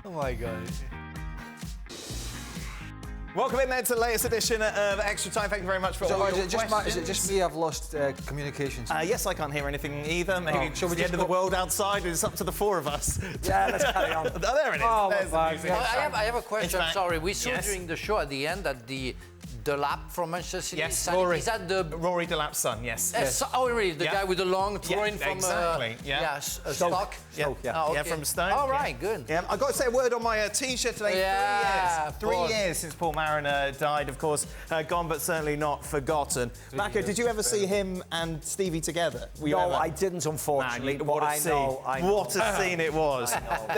Oh my God. Welcome in then to the latest edition of Extra Time. Thank you very much for all your questions. Is it just me? I've lost communications. Yes, I can't hear anything either. Maybe shall we the end of the world outside. It's up to the four of us. Yeah, let's carry on. Oh, there it is. Oh, There's the music. I have a question. fact, Sorry, we saw yes. during the show at the end that the lap from Manchester City. Yes, Rory. Is that the? Rory Delap's son, yes. Oh, really? The guy with the long throwing from exactly. a stock. Yeah. Okay. From Stoke. All right, good. Yeah, I've got to say a word on my T-shirt today. Yeah, 3 years since Paul Mariner died, of course. Gone, but certainly not forgotten. Maka, did you ever see him and Stevie together? No, I didn't, unfortunately. Man, what a scene. What a scene it was.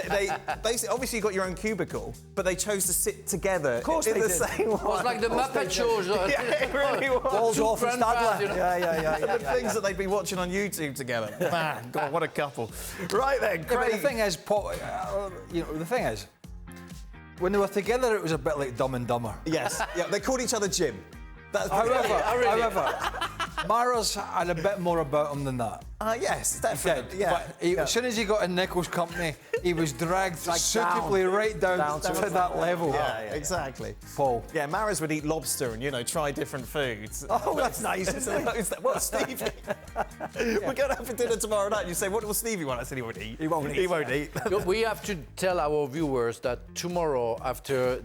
They basically, obviously, you got your own cubicle, but they chose to sit together. Of course in they the did. same one. It was like the Muppet shows. Yeah, it really was. Balls off and Stadler. You know? Yeah. The things that they'd be watching on YouTube together. Man, God, what a couple. Right then, Craig. The thing is, when they were together, it was a bit like Dumb and Dumber. Yes, yeah, they called each other Jim. That's However, Mara's had a bit more about him than that. Yes, definitely. Yeah. But as soon as he got in Nichols' company, he was dragged suitably right down to that level. Yeah, exactly. Paul. Yeah, Maras would eat lobster and, try different foods. Oh, that's nice, isn't it? Well, Stevie, we're going out for dinner tomorrow night. You say, what will Stevie want? I said, he won't eat. He won't eat. He won't eat. We have to tell our viewers that tomorrow, after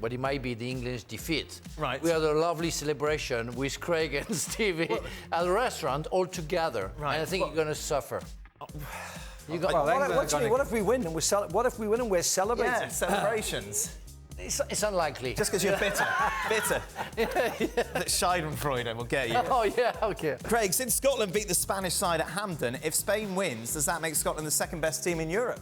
what it might be the English defeat, right. we had a lovely celebration with Craig and Stevie at a restaurant all together. Right. And I think you're going to suffer. What if we win and we're celebrating? Yeah, celebrations. It's unlikely. Just because you're bitter. That Schadenfreude will get you. Oh, yeah, okay. Craig, since Scotland beat the Spanish side at Hampden, if Spain wins, does that make Scotland the second best team in Europe?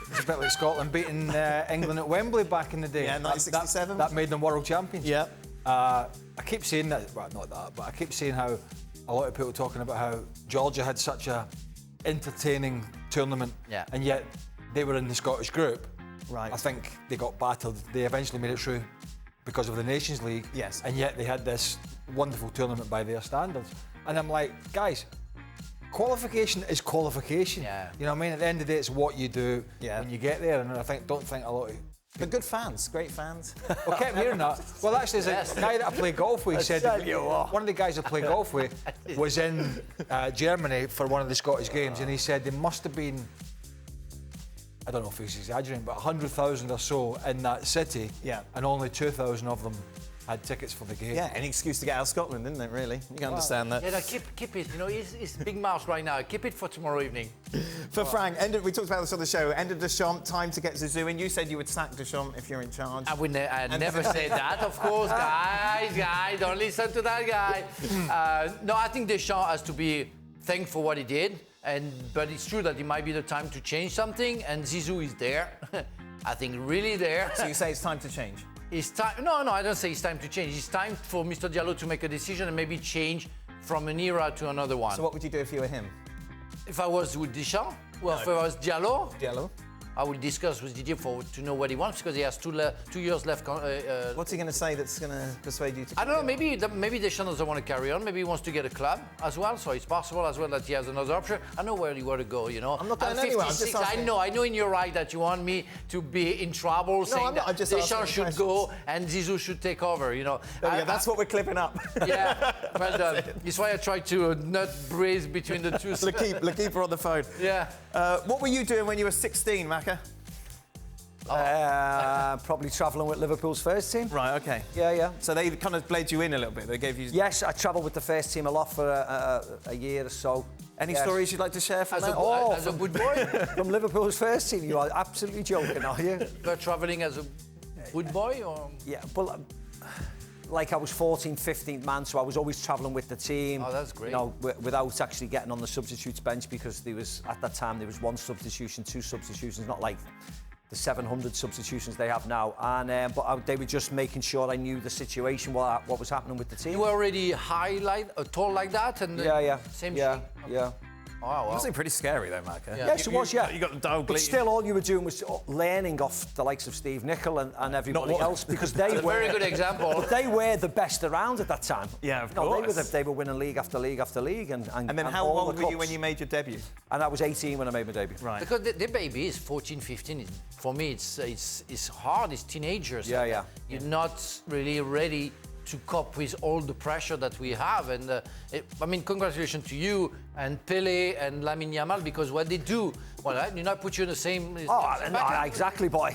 It's a bit like Scotland beating England at Wembley back in the day. Yeah, 1967. That made them world champions. Yeah. I keep saying that, well, not that, but I keep saying how a lot of people talking about how Georgia had such a entertaining tournament, and yet they were in the Scottish group. Right. I think they got battered. They eventually made it through because of the Nations League. Yes. And yet they had this wonderful tournament by their standards. And I'm like, guys, qualification is qualification. Yeah. You know what I mean? At the end of the day, it's what you do when you get there. And don't think a lot of... But good fans, great fans. Well, kept hearing that. Well, actually, there's a guy that I play golf with said one of the guys I play golf with was in Germany for one of the Scottish games, and he said there must have been, I don't know if he's exaggerating, but 100,000 or so in that city, and only 2,000 of them had tickets for the game. Yeah, any excuse to get out of Scotland, isn't it, really? You can understand that. Yeah, no, keep it. He's big mouth right now. Keep it for tomorrow evening. For Frank, we talked about this on the show, end of Deschamps, time to get Zizou in. You said you would sack Deschamps if you're in charge. I never said that, of course, guys, don't listen to that guy. No, I think Deschamps has to be thanked for what he did, but it's true that it might be the time to change something, and Zizou is there. I think really there. So you say it's time to change? It's time. No, I don't say it's time to change. It's time for Mr. Diallo to make a decision and maybe change from an era to another one. So what would you do if you were him? If I was with Deschamps? Well, if I was Diallo? I will discuss with Didier to know what he wants, because he has 2 years left. What's he going to say that's going to persuade you to... I don't know, maybe Deschamps doesn't want to carry on. Maybe he wants to get a club as well, so it's possible as well that he has another option. I know where he wants to go, I'm not going anywhere, I'm just asking. I know in your right that you want me to be in trouble, saying that Deschamps should go and Zizou should take over, that's what we're clipping up. Yeah, well done. That's why I try to not breathe between the two. L'Equipe on the phone. Yeah. What were you doing when you were 16, Maka? Probably travelling with Liverpool's first team. Right, okay. Yeah. So they kind of bled you in a little bit. They gave you... Yes, I travelled with the first team a lot for a year or so. Any stories you'd like to share from that? As a good boy? From Liverpool's first team? You are absolutely joking, are you? You're travelling as a good boy, or...? Yeah, well... Like I was 14th, 15th man, so I was always travelling with the team. Oh, that's great. Without actually getting on the substitutes bench, because at that time there was 1 substitution, 2 substitutions, not like the 700 substitutions they have now. And they were just making sure I knew the situation, what was happening with the team. You were already tall like that, and yeah, same yeah, thing. yeah. Oh, wow. It must be pretty scary, though, Mark. Yes, it was, yeah. You got the dial. But still, all you were doing was learning off the likes of Steve Nicol and everybody else, because they were... a very good example. But they were the best around at that time. Yeah, of course. They were winning league after league after league. And then how old were you when you made your debut? And I was 18 when I made my debut. Right. Because the baby is 14, 15. For me, it's hard. It's teenagers. Yeah. You're not really ready to cope with all the pressure that we have. And I mean, congratulations to you and Pele and Lamine Yamal, because what they do, well, you know, put you in the same... Exactly. But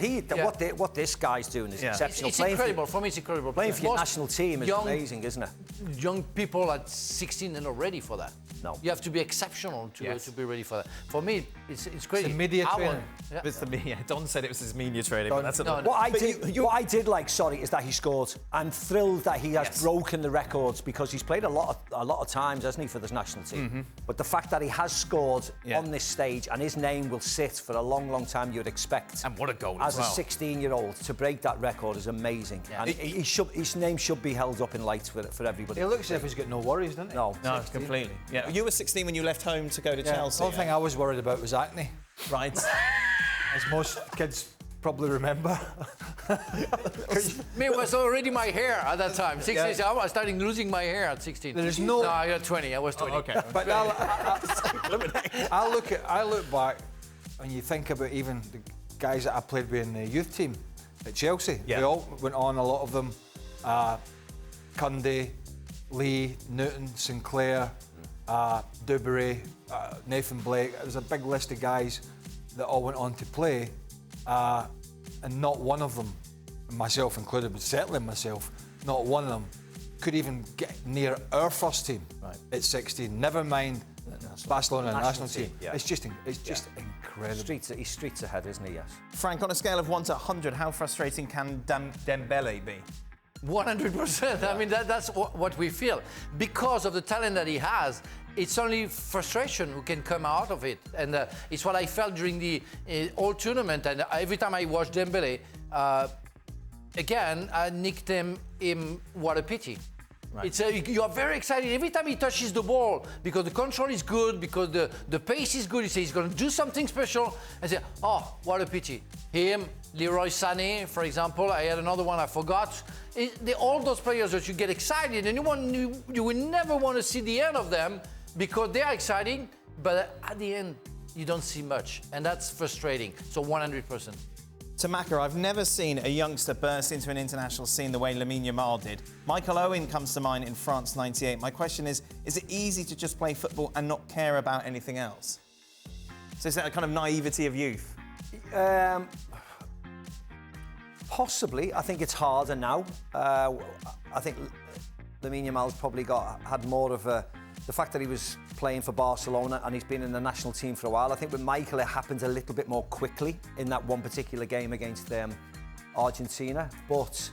what this guy's doing is exceptional. It's incredible. For me, it's incredible. Playing for your national team is amazing, isn't it? Young people at 16 are not ready for that. No. You have to be exceptional to be ready for that. For me, it's crazy. It's the media training. It's the media. Don said it was his media training. But that's What I did like, is that he scored. I'm thrilled that he has broken the records, because he's played a lot of times, hasn't he, for this national team. But the fact that he has scored on this stage, and his name will sit for a long, long time, you'd expect. And what a goal as well. a 16-year-old to break that record is amazing. Yeah. And his name should be held up in lights for everybody. He looks as if he's got no worries, doesn't he? No, completely. Yeah, you were 16 when you left home to go to Chelsea. The only thing I was worried about was acne. Right. As most kids probably remember. Me, it was already my hair at that time. 16, I was starting losing my hair at 16. There's no... No, I got 20. I was 20. Okay. But I look back, and you think about even the guys that I played with in the youth team at Chelsea. Yeah. They all went on, a lot of them. Cundy, Lee, Newton, Sinclair, Duberry, Nathan Blake. There's a big list of guys that all went on to play, and not one of them, myself included, but certainly myself, not one of them could even get near our first team at 16. Never mind Barcelona national team. Yeah. It's just incredible. He's streets ahead, isn't he? Yes. Frank, on a scale of 1 to 100, how frustrating can Dembele be? 100%. I mean, that's what we feel. Because of the talent that he has, it's only frustration who can come out of it. And it's what I felt during the whole tournament. And every time I watched Dembele, again, I nicked him, what a pity. Right. You are very excited every time he touches the ball, because the control is good, because the pace is good. You say he's going to do something special, and say, oh, what a pity. Him, Leroy Sané, for example. I had another one I forgot. All those players that you get excited, and you will never want to see the end of them, because they are exciting, but at the end you don't see much, and that's frustrating. So 100%. To Maka, I've never seen a youngster burst into an international scene the way Lamine Yamal did. Michael Owen comes to mind in France '98. My question is it easy to just play football and not care about anything else? So is that a kind of naivety of youth? Possibly. I think it's harder now. I think Lamine Yamal's probably had more of the fact that he was playing for Barcelona and he's been in the national team for a while. I think with Michael it happened a little bit more quickly in that one particular game against Argentina. But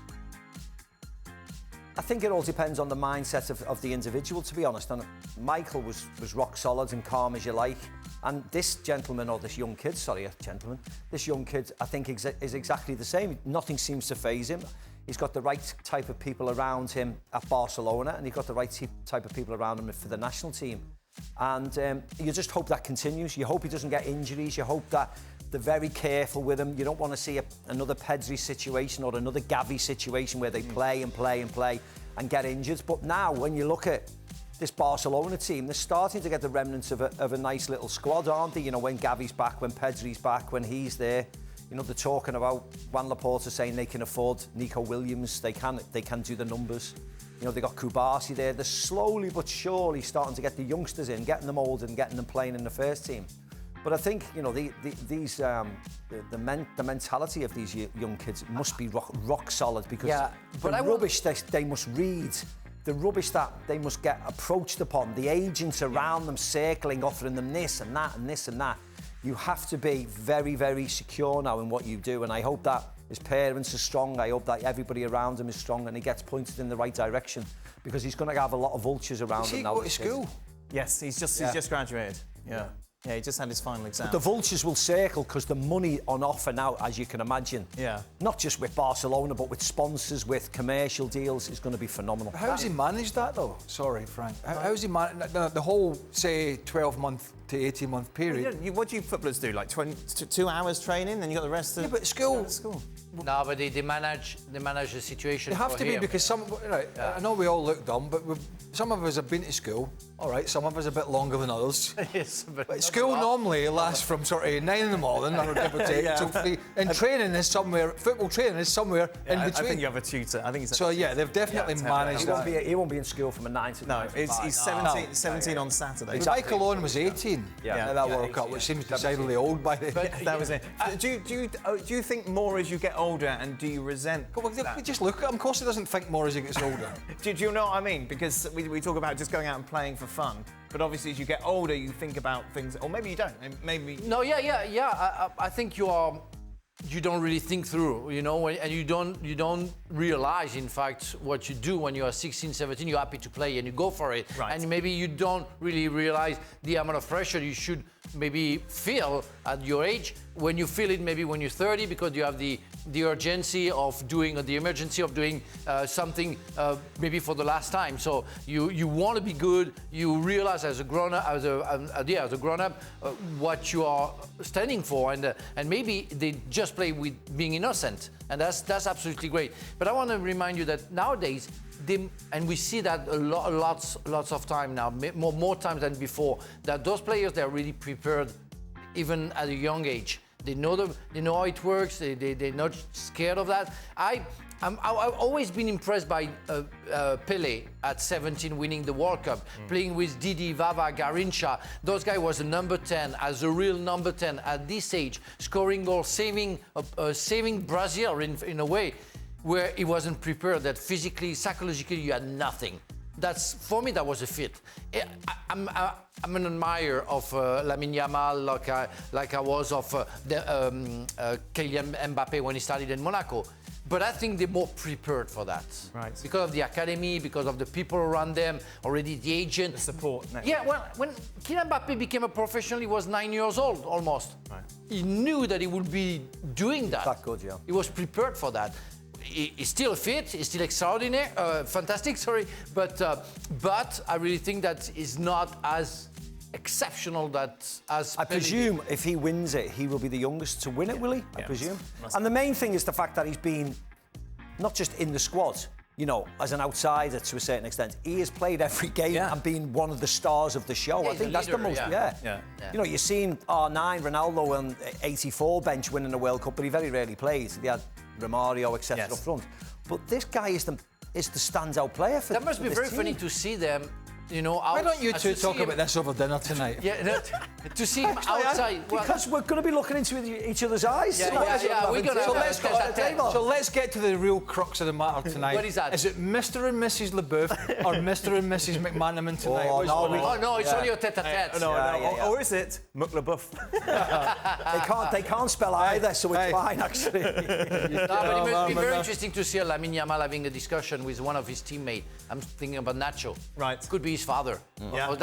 I think it all depends on the mindset of the individual, to be honest. And Michael was rock solid and calm as you like. And this gentleman, or this young kid, this young kid, I think is exactly the same. Nothing seems to faze him. He's got the right type of people around him at Barcelona, and he's got the right type of people around him for the national team. And you just hope that continues. You hope he doesn't get injuries. You hope that they're very careful with him. You don't want to see another Pedri situation or another Gavi situation where they play and play and play and get injured. But now, when you look at this Barcelona team, they're starting to get the remnants of a nice little squad, aren't they? You know, when Gavi's back, when Pedri's back, when he's there. You know, they're talking about Juan Laporta saying they can afford Nico Williams. They can do the numbers. You know, they got Kubasi there. They're slowly but surely starting to get the youngsters in, getting them old and getting them playing in the first team. But I think, you know, the mentality of these young kids must be rock solid, because the rubbish they must read, the rubbish that they must get approached upon, the agents around them circling, offering them this and that and this and that. You have to be very, very secure now in what you do, and I hope that his parents are strong. I hope that everybody around him is strong and he gets pointed in the right direction, because he's going to have a lot of vultures around him now. Does he go to school? Yes, he's just graduated. Yeah. Yeah, he just had his final exam. But the vultures will circle, because the money on offer now, as you can imagine, not just with Barcelona, but with sponsors, with commercial deals, is going to be phenomenal. How's he managed that, though? Sorry, Frank. How's he managed the whole, say, 12-month to 18-month period. What do you footballers do? Like 2 hours training, then you got the rest of... Yeah, but school... No, but they manage the situation. They have for to be him. because some... Right, I know we all look dumb, but some of us have been to school. All right, some of us a bit longer than others. Yes, but school normally lasts from sort of 9 in the morning, or give or take, till 3. And training is somewhere... Football training is somewhere in between. I think you have a tutor. I think he's... So, yeah, they've definitely managed that. He won't be in school from a 9 to 9. No, he's 17 on Saturday. Exactly. Michael Owen was 18 at that World Cup, which seems decidedly old by then. That was it. Do you think more as you get older, and do you resent that? Just look at him. Of course he doesn't think more as he gets older. Do you know what I mean? Because we talk about just going out and playing for fun, but obviously as you get older, you think about things, or maybe you don't. Maybe... No, I think you don't really think through, you know, and you don't realize, in fact, what you do when you are 16, 17, you're happy to play and you go for it. Right. And maybe you don't really realize the amount of pressure you should maybe feel at your age. When you feel it maybe when you're 30, because you have the urgency of doing, or the emergency of doing something maybe for the last time. So you want to be good. You realize as a grown-up, as a grown-up, what you are standing for, and maybe they just play with being innocent, and that's absolutely great. But I want to remind you that nowadays, and we see that lots of time now, more times than before, that those players, they're really prepared even at a young age. They know how it works. They're not scared of that. I've always been impressed by Pele at 17 winning the World Cup, playing with Didi, Vava, Garrincha. Those guys was a number 10, as a real number 10 at this age, scoring goals, saving Brazil in a way where he wasn't prepared, that physically, psychologically, you had nothing. For me, that was a fit. I'm an admirer of Lamine Yamal, like I was of Kylian Mbappe when he started in Monaco. But I think they're more prepared for that. Right. Because of the academy, because of the people around them, already the agent. The support. Yeah, well, when Kylian Mbappe became a professional, he was 9 years old, almost. Right. He knew that he would be doing that. That good, yeah. He was prepared for that. He's still fit, he's still extraordinary, fantastic, sorry, but I really think that is not as exceptional as I presume if he wins it, he will be the youngest to win it, will he? I presume. And the main thing is the fact that he's been not just in the squad, you know, as an outsider to a certain extent. He has played every game and been one of the stars of the show. Yeah, I think that's the most, You know, you've seen R9, Ronaldo on 84 bench winning the World Cup, but he very rarely plays. They had Romario, etc. up front. But this guy is the standout player for That must be very team. funny to see them, you know, Why don't you two talk about this over dinner tonight? Yeah, no, to see him outside. Because we're going to be looking into each other's eyes. Yeah, we're going to... So let's get to the real crux of the matter tonight. What is that? Is it Mr. and Mrs. Leboeuf or Mr. and Mrs. McManaman tonight? It's only a tête-à-tête. Or is it Leboeuf? They can't spell either, so it's fine, actually. No, but it must be very interesting to see Lamine Yamal having a discussion with one of his teammates. I'm thinking about Nacho. Right. Could be his father. Yeah.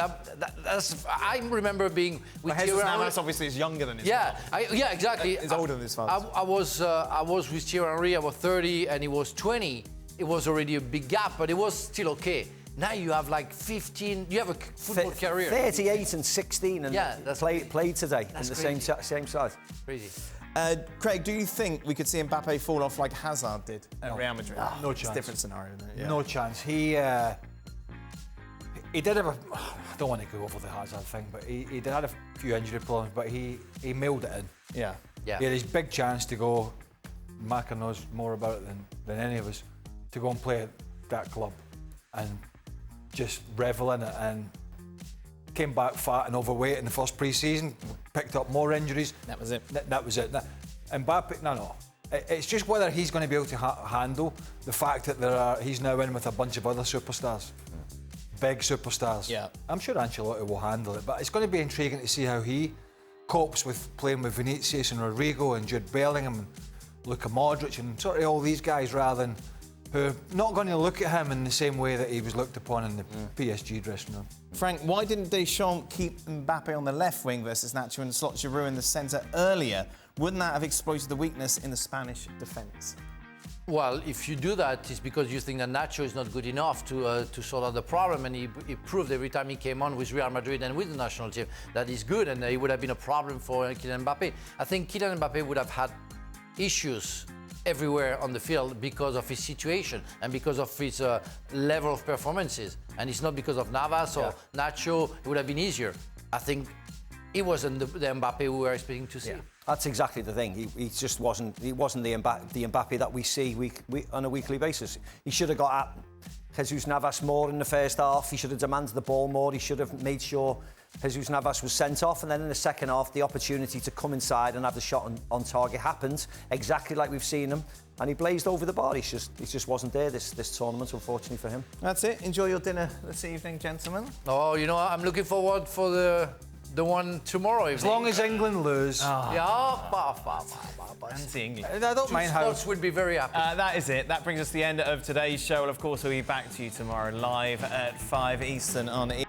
That's, I remember being with Jesus Thierry Navas obviously is younger than his father. Yeah, exactly. He's older than his father. I was with Thierry Henry. I was 30 and he was 20. It was already a big gap, but it was still okay. Now you have like 15. You have a football career. 38 and 16, and that's played today in the crazy. same side. Crazy. Craig, do you think we could see Mbappe fall off like Hazard did at Real Madrid? No It's chance. a different scenario, isn't it? Yeah. No chance. He did have I don't want to go over the Hazard thing, but he did have a few injury problems, but he mailed it in. Yeah. He had his big chance to go. Maka knows more about it than any of us, to go and play at that club and just revel in it, and came back fat and overweight in the first pre-season, picked up more injuries. That was it. That was it. Mbappe, no. It's just whether he's going to be able to handle the fact that he's now in with a bunch of other superstars. Big superstars. Yeah. I'm sure Ancelotti will handle it, but it's going to be intriguing to see how he copes with playing with Vinicius and Rodrigo and Jude Bellingham and Luka Modric and sort of all these guys, rather than who are not going to look at him in the same way that he was looked upon in the PSG dressing room. Frank, why didn't Deschamps keep Mbappe on the left wing versus Nacho and slot Giroud in the centre earlier? Wouldn't that have exploited the weakness in the Spanish defence? Well, if you do that, it's because you think that Nacho is not good enough to sort out the problem, and he proved every time he came on with Real Madrid and with the national team that he's good, and he would have been a problem for Kylian Mbappe. I think Kylian Mbappe would have had issues everywhere on the field because of his situation and because of his level of performances, and it's not because of Navas or Nacho. It would have been easier. I think it wasn't the Mbappe we were expecting to see. Yeah. That's exactly the thing. He just wasn't. He wasn't the Mbappe that we see on a weekly basis. He should have got at Jesus Navas more in the first half. He should have demanded the ball more. He should have made sure Jesus Navas was sent off. And then in the second half, the opportunity to come inside and have the shot on target happened exactly like we've seen him. And he blazed over the bar. He just wasn't there this tournament, unfortunately for him. That's it. Enjoy your dinner this evening, gentlemen. Oh, you know, I'm looking forward for the one tomorrow evening. As long as England lose. Anti-English. I don't mind how. Scots would be very happy. That is it. That brings us to the end of today's show. Well, of course, we'll be back to you tomorrow live at 5 Eastern on ESPN.